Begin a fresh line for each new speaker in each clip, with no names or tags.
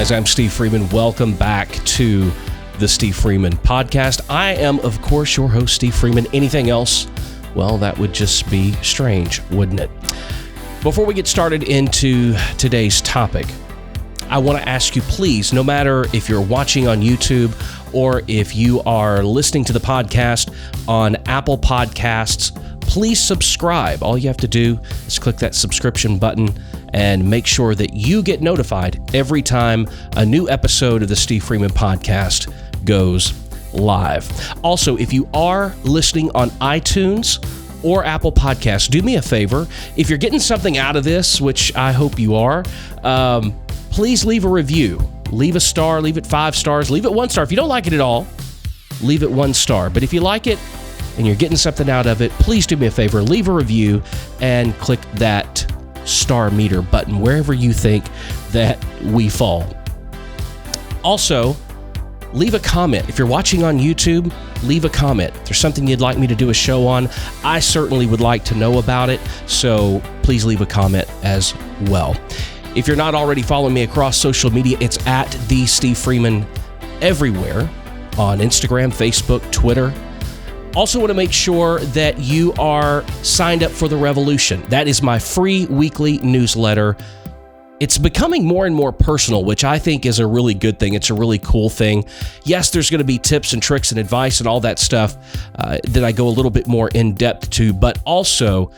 guys? I'm Steve Freeman. Welcome back to the Steve Freeman podcast. I am, of course, your host, Steve Freeman. Anything else? Well, that would just be strange, wouldn't it? Before we get started into today's topic, I want to ask you, please, no matter if you're watching on YouTube or if you are listening to the podcast on Apple Podcasts, please subscribe. All you have to do is click that subscription button and make sure that you get notified every time a new episode of the Steve Freeman podcast goes live. Also, if you are listening on iTunes or Apple Podcasts, do me a favor. If you're getting something out of this, which I hope you are, please leave a review. Leave a star, leave it 5 stars, leave it 1 star. If you don't like it at all, leave it 1 star. But if you like it and you're getting something out of it, please do me a favor, leave a review and click that star meter button wherever you think that we fall. Also, leave a comment. If you're watching on YouTube, leave a comment. If there's something you'd like me to do a show on, I certainly would like to know about it, so please leave a comment as well. If you're not already following me across social media, it's at the Steve Freeman everywhere on Instagram, Facebook, Twitter. Also want to make sure that you are signed up for The Revolution. That is my free weekly newsletter. It's becoming more and more personal, which I think is a really good thing. It's a really cool thing. Yes, there's going to be tips and tricks and advice and all that stuff that I go a little bit more in depth to, but also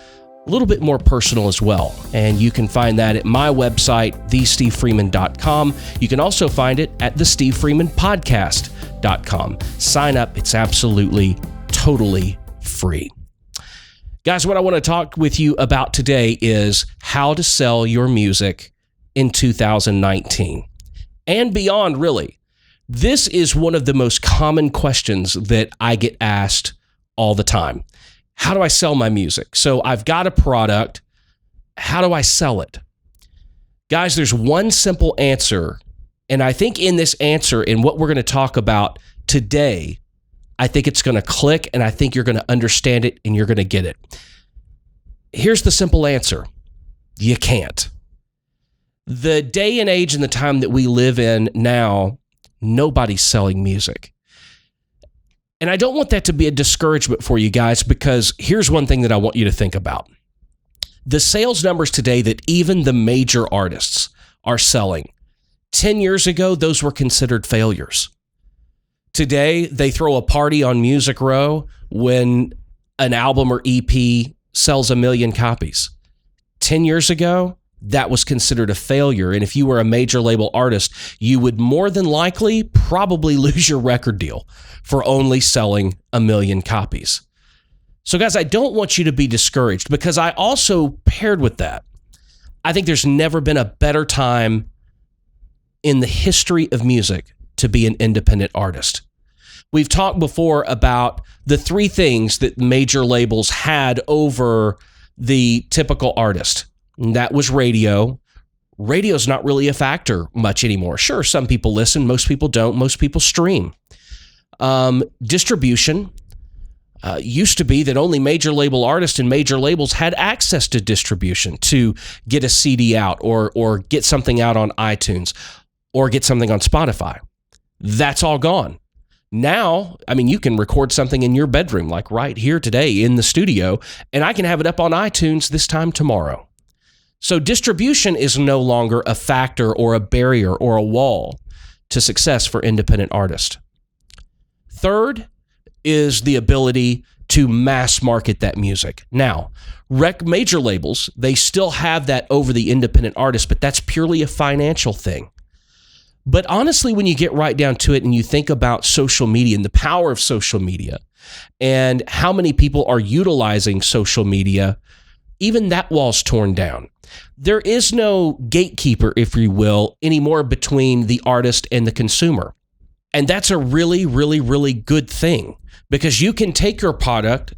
a little bit more personal as well. And you can find that at my website, thestevefreeman.com. You can also find it at thestevefreemanpodcast.com. Sign up. It's absolutely totally free. Guys, what I want to talk with you about today is how to sell your music in 2019 and beyond, really. This is one of the most common questions that I get asked all the time. How do I sell my music? So I've got a product. How do I sell it? Guys, there's one simple answer. And I think in this answer, in what we're going to talk about today, I think it's going to click, and I think you're going to understand it and you're going to get it. Here's the simple answer. You can't. The day and age and the time that we live in now, nobody's selling music. And I don't want that to be a discouragement for you guys, because here's one thing that I want you to think about. The sales numbers today that even the major artists are selling, 10 years ago, those were considered failures. Today, they throw a party on Music Row when an album or EP sells 1 million copies. 10 years ago, that was considered a failure. And if you were a major label artist, you would more than likely probably lose your record deal for only selling 1 million copies. So guys, I don't want you to be discouraged, because I also paired with that, I think there's never been a better time in the history of music to be an independent artist. We've talked before about the 3 things that major labels had over the typical artist. And that was radio. Radio's not really a factor much anymore. Sure, some people listen, most people don't, most people stream. Distribution. Used to be that only major label artists and major labels had access to distribution to get a CD out or get something out on iTunes or get something on Spotify. That's all gone. Now, I mean, you can record something in your bedroom, like right here today in the studio, and I can have it up on iTunes this time tomorrow. So distribution is no longer a factor or a barrier or a wall to success for independent artists. Third is the ability to mass market that music. Now, major labels, they still have that over the independent artist, but that's purely a financial thing. But honestly, when you get right down to it and you think about social media and the power of social media and how many people are utilizing social media, even that wall's torn down. There is no gatekeeper, if you will, anymore between the artist and the consumer. And that's a really, really, really good thing, because you can take your product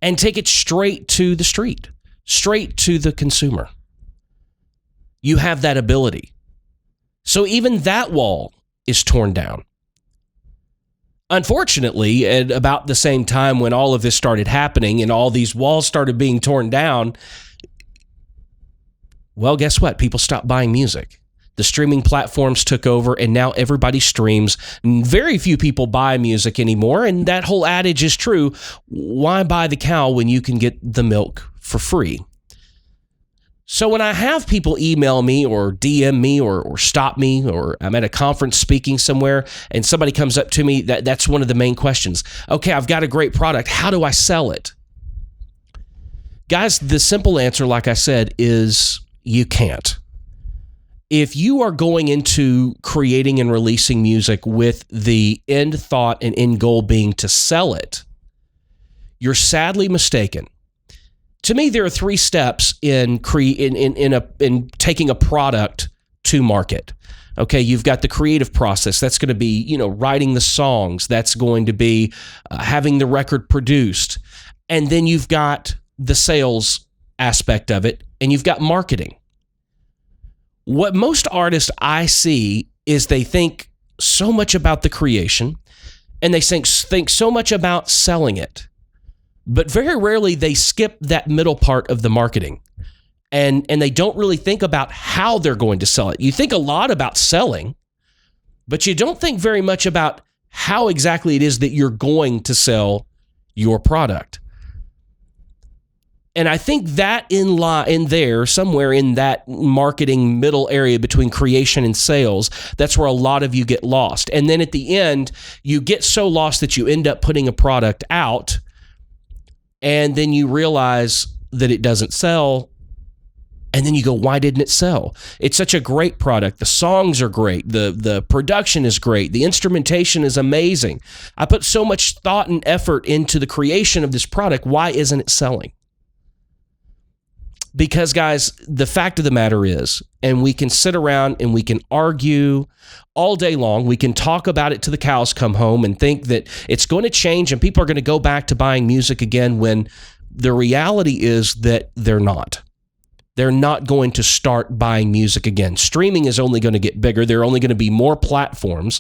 and take it straight to the street, straight to the consumer. You have that ability. So even that wall is torn down. Unfortunately, at about the same time when all of this started happening and all these walls started being torn down, well, guess what? People stopped buying music. The streaming platforms took over, and now everybody streams. Very few people buy music anymore, and that whole adage is true. Why buy the cow when you can get the milk for free? So when I have people email me or DM me or stop me, or I'm at a conference speaking somewhere and somebody comes up to me, that's one of the main questions. Okay, I've got a great product. How do I sell it? Guys, the simple answer, like I said, is you can't. If you are going into creating and releasing music with the end thought and end goal being to sell it, you're sadly mistaken. To me, there are 3 steps in taking a product to market. Okay, you've got the creative process. That's going to be, writing the songs. That's going to be having the record produced. And then you've got the sales aspect of it, and you've got marketing. What most artists I see is they think so much about the creation, and they think so much about selling it. But very rarely they skip that middle part of the marketing, and they don't really think about how they're going to sell it. You think a lot about selling, but you don't think very much about how exactly it is that you're going to sell your product. And I think that in there, somewhere in that marketing middle area between creation and sales, that's where a lot of you get lost. And then at the end, you get so lost that you end up putting a product out, and then you realize that it doesn't sell, and then you go, why didn't it sell? It's such a great product. The songs are great. The production is great. The instrumentation is amazing. I put so much thought and effort into the creation of this product. Why isn't it selling? Because, guys, the fact of the matter is, and we can sit around and we can argue all day long, we can talk about it till the cows come home and think that it's going to change and people are going to go back to buying music again, when the reality is that they're not. They're not going to start buying music again. Streaming is only going to get bigger. There are only going to be more platforms.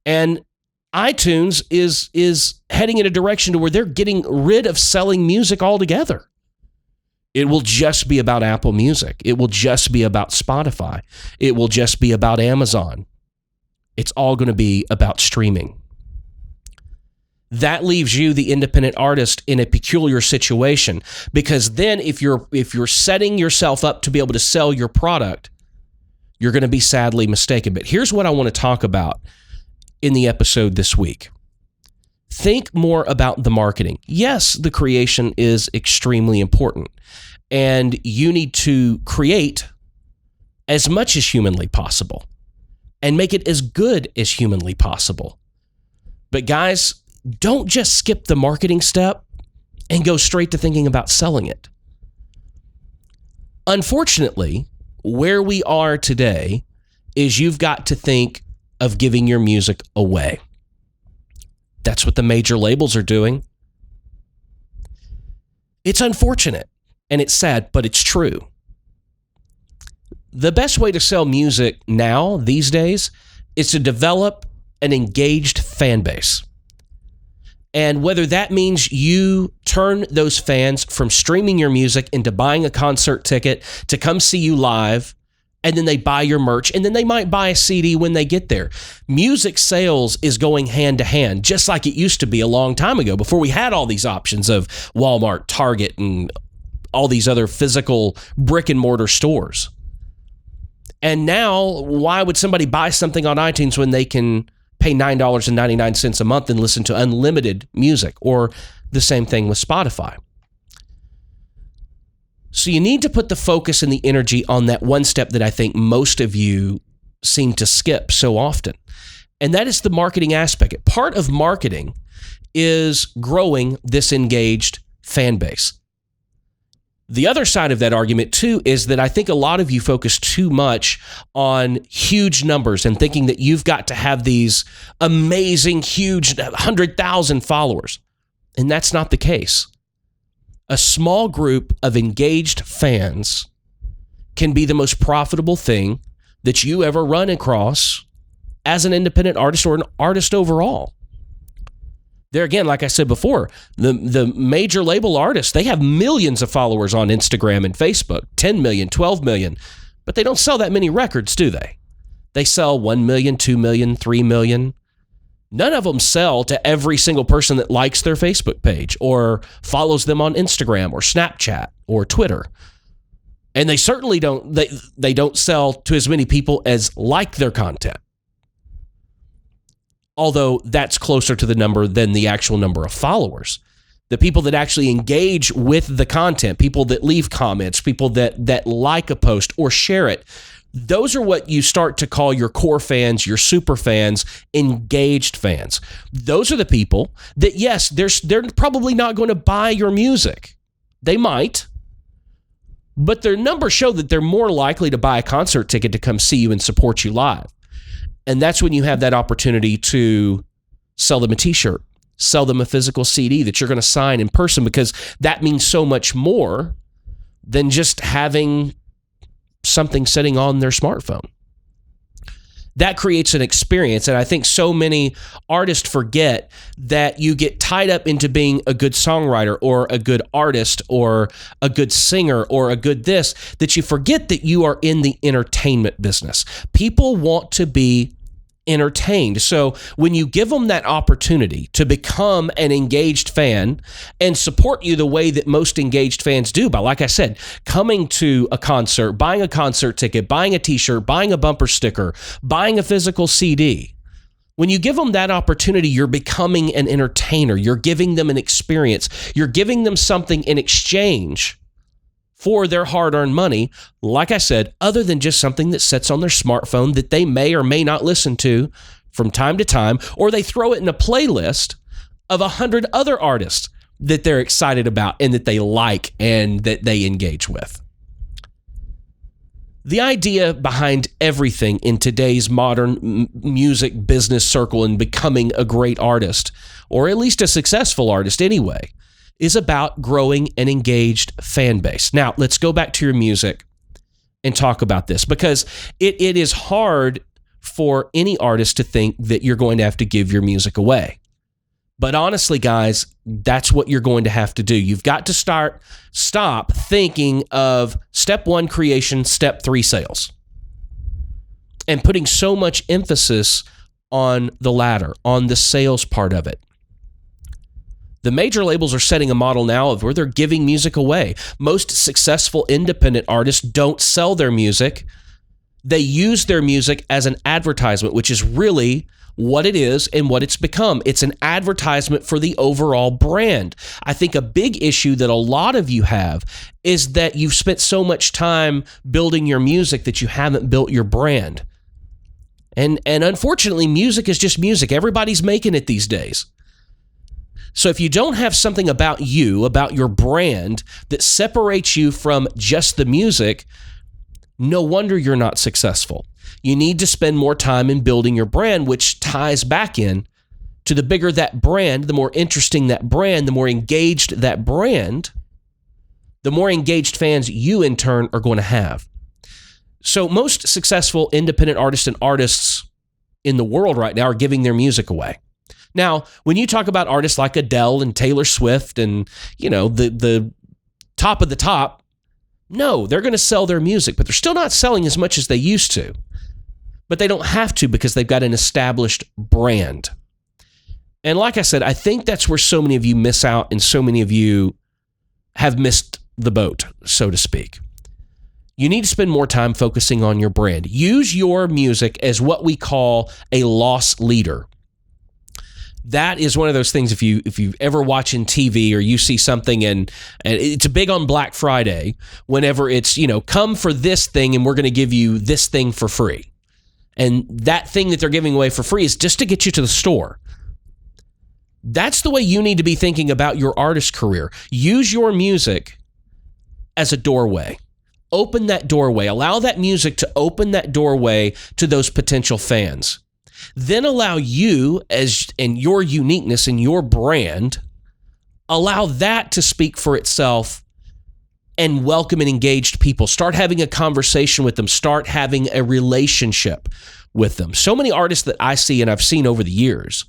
And iTunes is heading in a direction to where they're getting rid of selling music altogether. It will just be about Apple Music. It will just be about Spotify. It will just be about Amazon. It's all going to be about streaming. That leaves you, the independent artist, in a peculiar situation, because then if you're setting yourself up to be able to sell your product, you're going to be sadly mistaken. But here's what I want to talk about in the episode this week. Think more about the marketing. Yes, the creation is extremely important, and you need to create as much as humanly possible and make it as good as humanly possible. But guys, don't just skip the marketing step and go straight to thinking about selling it. Unfortunately, where we are today is you've got to think of giving your music away. That's what the major labels are doing. It's unfortunate and it's sad, but it's true. The best way to sell music now, these days, is to develop an engaged fan base. And whether that means you turn those fans from streaming your music into buying a concert ticket to come see you live, and then they buy your merch, and then they might buy a CD when they get there. Music sales is going hand to hand, just like it used to be a long time ago, before we had all these options of Walmart, Target, and all these other physical brick and mortar stores. And now, why would somebody buy something on iTunes when they can pay $9.99 a month and listen to unlimited music, or the same thing with Spotify? So you need to put the focus and the energy on that one step that I think most of you seem to skip so often. And that is the marketing aspect. Part of marketing is growing this engaged fan base. The other side of that argument, too, is that I think a lot of you focus too much on huge numbers and thinking that you've got to have these amazing, huge 100,000 followers. And that's not the case. A small group of engaged fans can be the most profitable thing that you ever run across as an independent artist or an artist overall. There again, like I said before, the major label artists, they have millions of followers on Instagram and Facebook, 10 million, 12 million. But they don't sell that many records, do they? They sell 1 million, 2 million, 3 million. None of them sell to every single person that likes their Facebook page or follows them on Instagram or Snapchat or Twitter. And they certainly don't they don't sell to as many people as like their content. Although that's closer to the number than the actual number of followers. The people that actually engage with the content, people that leave comments, people that like a post or share it, those are what you start to call your core fans, your super fans, engaged fans. Those are the people that, yes, they're probably not going to buy your music. They might, but their numbers show that they're more likely to buy a concert ticket to come see you and support you live. And that's when you have that opportunity to sell them a t-shirt, sell them a physical CD that you're going to sign in person, because that means so much more than just having something sitting on their smartphone. That creates an experience, and I think so many artists forget that you get tied up into being a good songwriter or a good artist or a good singer or a good this, that you forget that you are in the entertainment business. People want to be entertained. So when you give them that opportunity to become an engaged fan and support you the way that most engaged fans do, by, like I said, coming to a concert, buying a concert ticket, buying a t-shirt, buying a bumper sticker, buying a physical CD, when you give them that opportunity, you're becoming an entertainer. You're giving them an experience. You're giving them something in exchange for their hard-earned money, like I said, other than just something that sits on their smartphone that they may or may not listen to from time to time, or they throw it in a playlist of 100 other artists that they're excited about and that they like and that they engage with. The idea behind everything in today's modern music business circle and becoming a great artist, or at least a successful artist anyway, is about growing an engaged fan base. Now, let's go back to your music and talk about this, because it is hard for any artist to think that you're going to have to give your music away. But honestly, guys, that's what you're going to have to do. You've got to stop thinking of step 1, creation, step 3, sales, and putting so much emphasis on the latter, on the sales part of it. The major labels are setting a model now of where they're giving music away. Most successful independent artists don't sell their music. They use their music as an advertisement, which is really what it is and what it's become. It's an advertisement for the overall brand. I think a big issue that a lot of you have is that you've spent so much time building your music that you haven't built your brand. And unfortunately, music is just music. Everybody's making it these days. So if you don't have something about you, about your brand, that separates you from just the music, no wonder you're not successful. You need to spend more time in building your brand, which ties back in to the bigger that brand, the more interesting that brand, the more engaged that brand, the more engaged fans you in turn are going to have. So most successful independent artists and artists in the world right now are giving their music away. Now, when you talk about artists like Adele and Taylor Swift and, the top of the top, no, they're going to sell their music, but they're still not selling as much as they used to. But they don't have to, because they've got an established brand. And like I said, I think that's where so many of you miss out and so many of you have missed the boat, so to speak. You need to spend more time focusing on your brand. Use your music as what we call a loss leader. That is one of those things, if you ever watching TV or you see something, and it's big on Black Friday, whenever it's, come for this thing and we're going to give you this thing for free. And that thing that they're giving away for free is just to get you to the store. That's the way you need to be thinking about your artist career. Use your music as a doorway. Open that doorway. Allow that music to open that doorway to those potential fans. Then allow you, and your uniqueness and your brand, allow that to speak for itself and welcome and engaged people. Start having a conversation with them. Start having a relationship with them. So many artists that I see and I've seen over the years,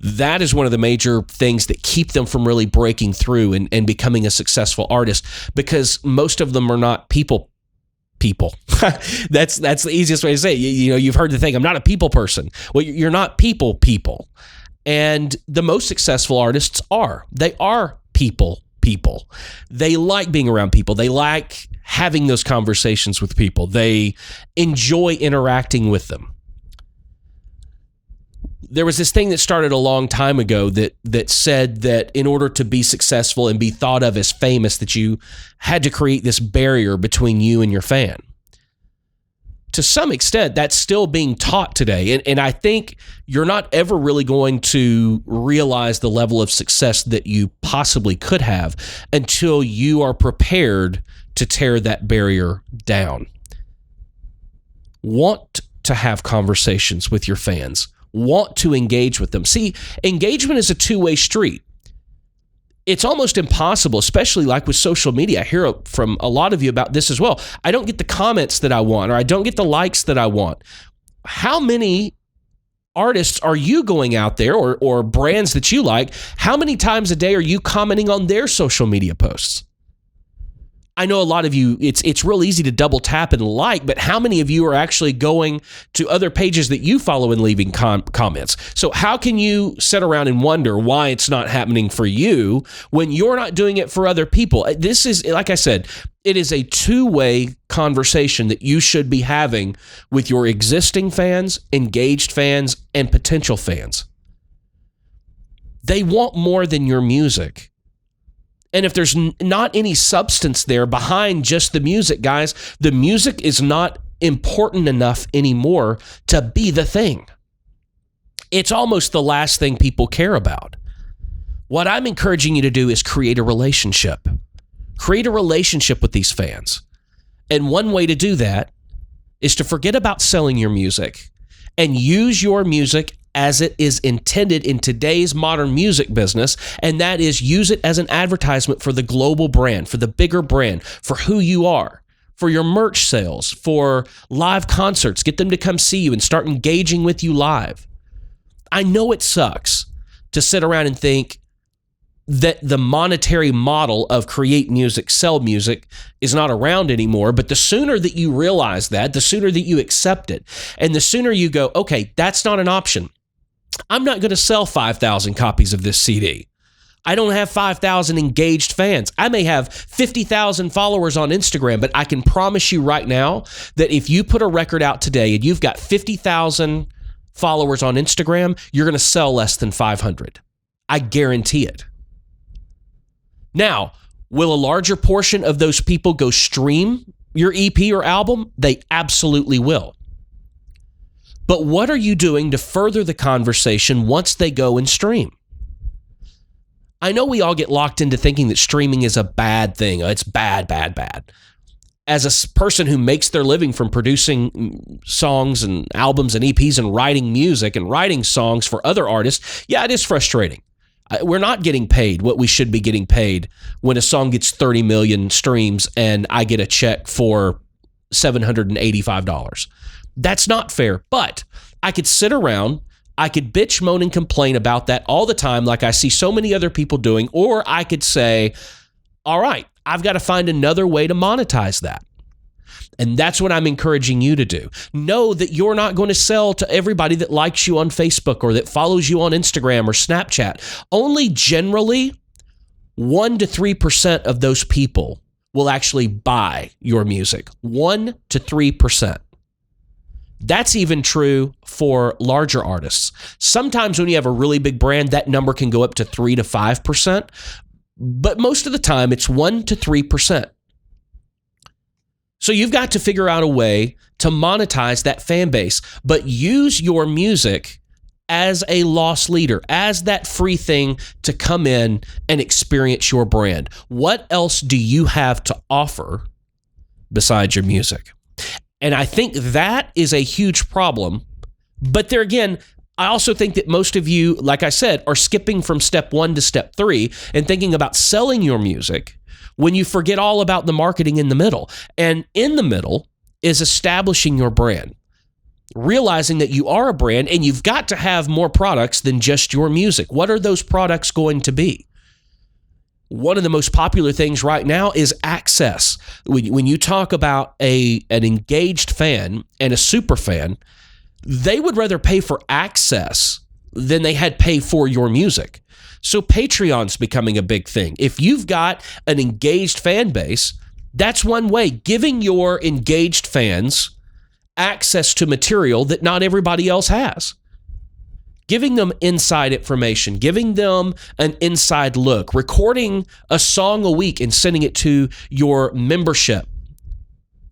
that is one of the major things that keep them from really breaking through and becoming a successful artist, because most of them are not people people. That's the easiest way to say it. You've heard the thing, I'm not a people person. Well, you're not people. And the most successful artists are. They are people. They like being around people. They like having those conversations with people. They enjoy interacting with them. There was this thing that started a long time ago that said that in order to be successful and be thought of as famous, that you had to create this barrier between you and your fan. To some extent, that's still being taught today. And I think you're not ever really going to realize the level of success that you possibly could have until you are prepared to tear that barrier down. Want to have conversations with your fans. Want to engage with them. See, engagement is a two-way street. It's almost impossible, especially like with social media. I hear from a lot of you about this as well. I don't get the comments that I want, or I don't get the likes that I want. How many artists are you going out there, or brands that you like? How many times a day are you commenting on their social media posts? I know a lot of you, it's real easy to double tap and like, but how many of you are actually going to other pages that you follow and leaving comments? So how can you sit around and wonder why it's not happening for you when you're not doing it for other people? This is, like I said, it is a two-way conversation that you should be having with your existing fans, engaged fans, and potential fans. They want more than your music. And if there's not any substance there behind just the music, guys, the music is not important enough anymore to be the thing. It's almost the last thing people care about. What I'm encouraging you to do is create a relationship. Create a relationship with these fans. And one way to do that is to forget about selling your music and use your music as it is intended in today's modern music business, and that is use it as an advertisement for the global brand, for the bigger brand, for who you are, for your merch sales, for live concerts. Get them to come see you and start engaging with you live. I know it sucks to sit around and think that the monetary model of create music, sell music is not around anymore, but the sooner that you realize that, the sooner that you accept it, and the sooner you go, okay, that's not an option. I'm not going to sell 5,000 copies of this CD. I don't have 5,000 engaged fans. I may have 50,000 followers on Instagram, but I can promise you right now that if you put a record out today and you've got 50,000 followers on Instagram, you're going to sell less than 500. I guarantee it. Now, will a larger portion of those people go stream your EP or album? They absolutely will. But what are you doing to further the conversation once they go and stream? I know we all get locked into thinking that streaming is a bad thing. It's bad. As a person who makes their living from producing songs and albums and EPs and writing music and writing songs for other artists, yeah, it is frustrating. We're not getting paid what we should be getting paid when a song gets 30 million streams and I get a check for $785. That's not fair, but I could sit around, I could bitch, moan, and complain about that all the time like I see so many other people doing, or I could say, all right, I've got to find another way to monetize that. And that's what I'm encouraging you to do. Know that you're not going to sell to everybody that likes you on Facebook or that follows you on Instagram or Snapchat. Only generally 1 to 3% of those people will actually buy your music. 1 to 3%. That's even true for larger artists. Sometimes when you have a really big brand, that number can go up to 3 to 5%, but most of the time it's 1 to 3%. So you've got to figure out a way to monetize that fan base, but use your music as a loss leader, as that free thing to come in and experience your brand. What else do you have to offer besides your music? And I think that is a huge problem. But there again, I also think that most of you, like I said, are skipping from step 1 to step 3 and thinking about selling your music when you forget all about the marketing in the middle. And in the middle is establishing your brand, realizing that you are a brand and you've got to have more products than just your music. What are those products going to be? One of the most popular things right now is access. When you talk about an engaged fan and a super fan, they would rather pay for access than they had pay for your music. So Patreon's becoming a big thing. If you've got an engaged fan base, that's one way, giving your engaged fans access to material that not everybody else has. Giving them inside information, giving them an inside look, recording a song a week and sending it to your membership,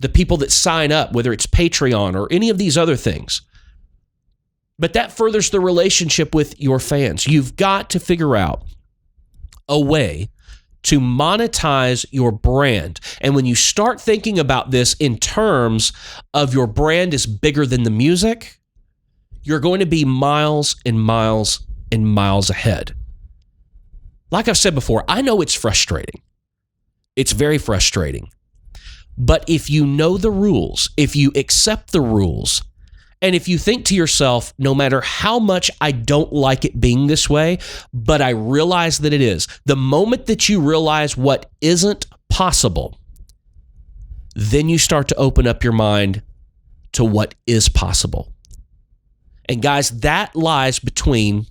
the people that sign up, whether it's Patreon or any of these other things. But that furthers the relationship with your fans. You've got to figure out a way to monetize your brand. And when you start thinking about this in terms of your brand is bigger than the music, you're going to be miles and miles and miles ahead. Like I've said before, I know it's frustrating. It's very frustrating. But if you know the rules, if you accept the rules, and if you think to yourself, no matter how much I don't like it being this way, but I realize that it is, the moment that you realize what isn't possible, then you start to open up your mind to what is possible. And guys, that lies between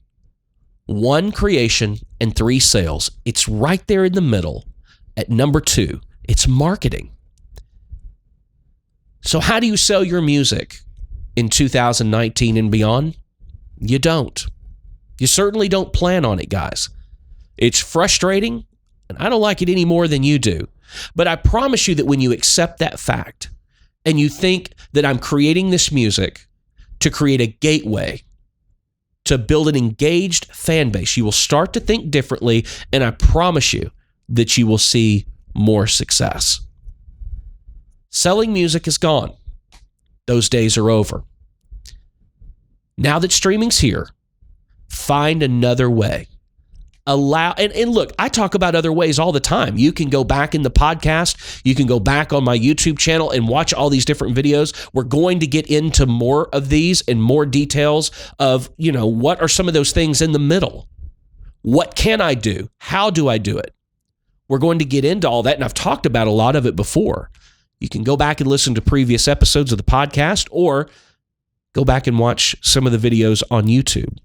1 creation and 3 sales. It's right there in the middle at number 2. It's marketing. So how do you sell your music in 2019 and beyond? You don't. You certainly don't plan on it, guys. It's frustrating, and I don't like it any more than you do. But I promise you that when you accept that fact and you think that I'm creating this music to create a gateway to build an engaged fan base, you will start to think differently, and I promise you that you will see more success. Selling music is gone. Those days are over. Now that streaming's here, find another way. And look, I talk about other ways all the time. You can go back in the podcast. You can go back on my YouTube channel and watch all these different videos. We're going to get into more of these and more details of, what are some of those things in the middle? What can I do? How do I do it? We're going to get into all that, and I've talked about a lot of it before. You can go back and listen to previous episodes of the podcast or go back and watch some of the videos on YouTube,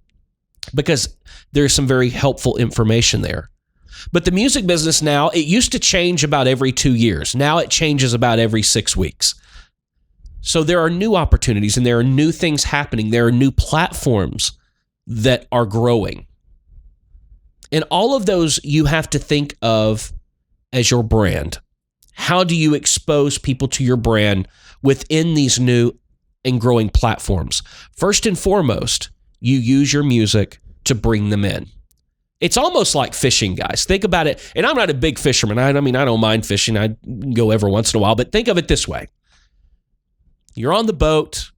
because there's some very helpful information there. But the music business now, it used to change about every 2 years. Now it changes about every 6 weeks. So there are new opportunities and there are new things happening. There are new platforms that are growing. And all of those you have to think of as your brand. How do you expose people to your brand within these new and growing platforms? First and foremost, you use your music to bring them in. It's almost like fishing, guys. Think about it. And I'm not a big fisherman. I don't mind fishing. I go every once in a while. But think of it this way. You're on the boat.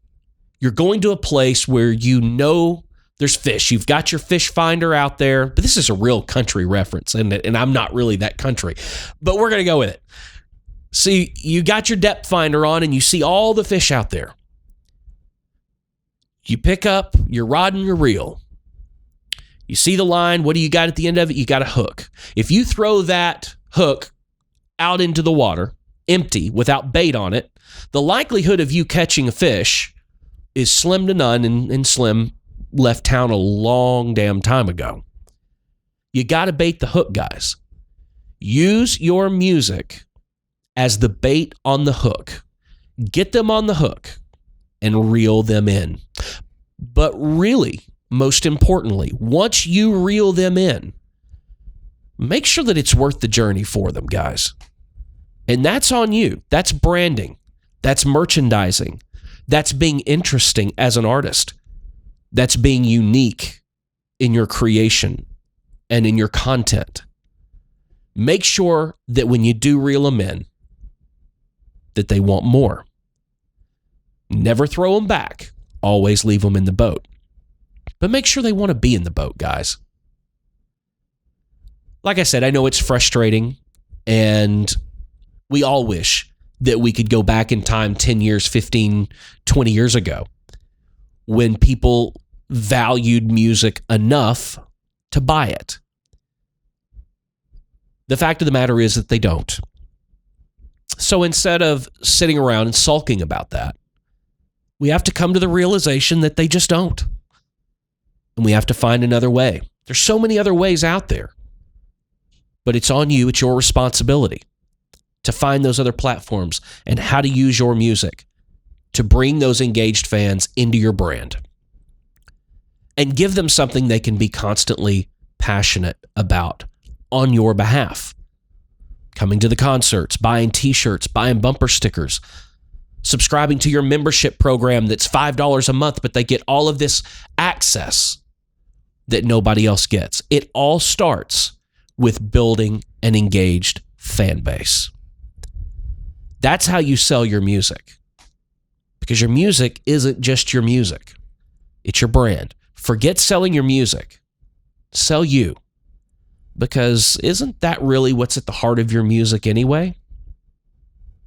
You're going to a place where there's fish. You've got your fish finder out there. But this is a real country reference, and I'm not really that country. But we're going to go with it. See, you got your depth finder on, and you see all the fish out there. You pick up your rod and your reel. You see the line. What do you got at the end of it? You got a hook. If you throw that hook out into the water, empty, without bait on it, the likelihood of you catching a fish is slim to none, and Slim left town a long damn time ago. You got to bait the hook, guys. Use your music as the bait on the hook. Get them on the hook and reel them in. But really, most importantly, once you reel them in, make sure that it's worth the journey for them, guys. And that's on you. That's branding. That's merchandising. That's being interesting as an artist. That's being unique in your creation and in your content. Make sure that when you do reel them in, that they want more. Never throw them back. Always leave them in the boat. But make sure they want to be in the boat, guys. Like I said, I know it's frustrating, and we all wish that we could go back in time 10 years, 15, 20 years ago when people valued music enough to buy it. The fact of the matter is that they don't. So instead of sitting around and sulking about that, we have to come to the realization that they just don't. And we have to find another way. There's so many other ways out there. But it's on you, it's your responsibility to find those other platforms and how to use your music to bring those engaged fans into your brand and give them something they can be constantly passionate about on your behalf. Coming to the concerts, buying t-shirts, buying bumper stickers, subscribing to your membership program that's $5 a month, but they get all of this access that nobody else gets. It all starts with building an engaged fan base. That's how you sell your music. Because your music isn't just your music. It's your brand. Forget selling your music. Sell you. Because isn't that really what's at the heart of your music anyway?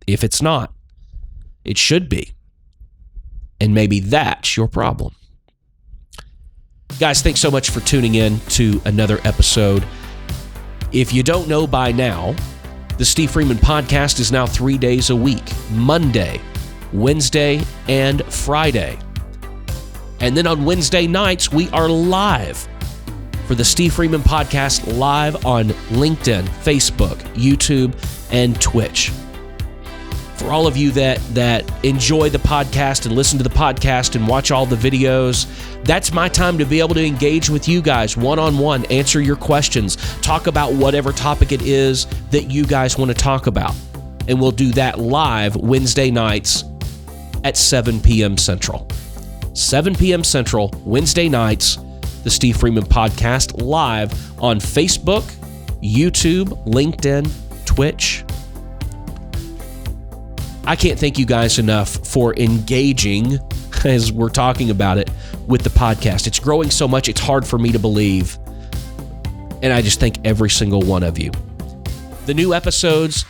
If it's not, it should be. And maybe that's your problem. Guys, thanks so much for tuning in to another episode. If you don't know by now, the Steve Freeman podcast is now 3 days a week, Monday, Wednesday, and Friday. And then on Wednesday nights, we are live for the Steve Freeman podcast live on LinkedIn, Facebook, YouTube, and Twitch. For all of you that enjoy the podcast and listen to the podcast and watch all the videos, that's my time to be able to engage with you guys one-on-one, answer your questions, talk about whatever topic it is that you guys want to talk about. And we'll do that live Wednesday nights at 7 p.m. Central. 7 p.m. Central, Wednesday nights, the Steve Freeman podcast live on Facebook, YouTube, LinkedIn, Twitch. I can't thank you guys enough for engaging, as we're talking about it, with the podcast. It's growing so much, it's hard for me to believe. And I just thank every single one of you. The new episodes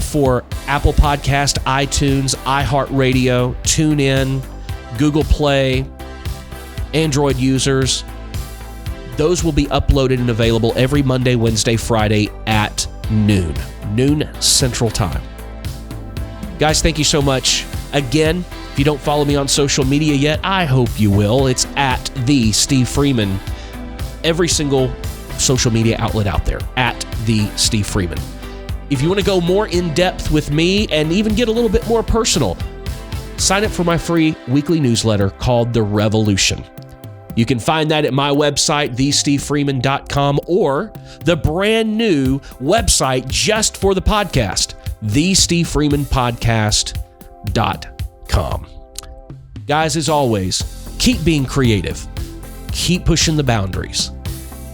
for Apple Podcast, iTunes, iHeartRadio, TuneIn, Google Play, Android users, those will be uploaded and available every Monday, Wednesday, Friday at noon Central Time. Guys, thank you so much. Again, if you don't follow me on social media yet, I hope you will. It's at the Steve Freeman. Every single social media outlet out there, at the Steve Freeman. If you want to go more in depth with me and even get a little bit more personal, sign up for my free weekly newsletter called The Revolution. You can find that at my website, thestevefreeman.com, or the brand new website just for the podcast, thestevefreemanpodcast.com. Guys, as always, keep being creative, keep pushing the boundaries,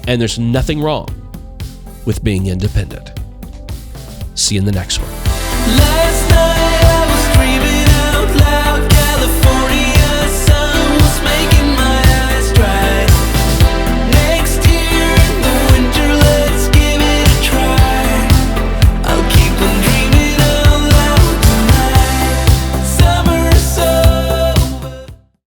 and there's nothing wrong with being independent. See you in the next one.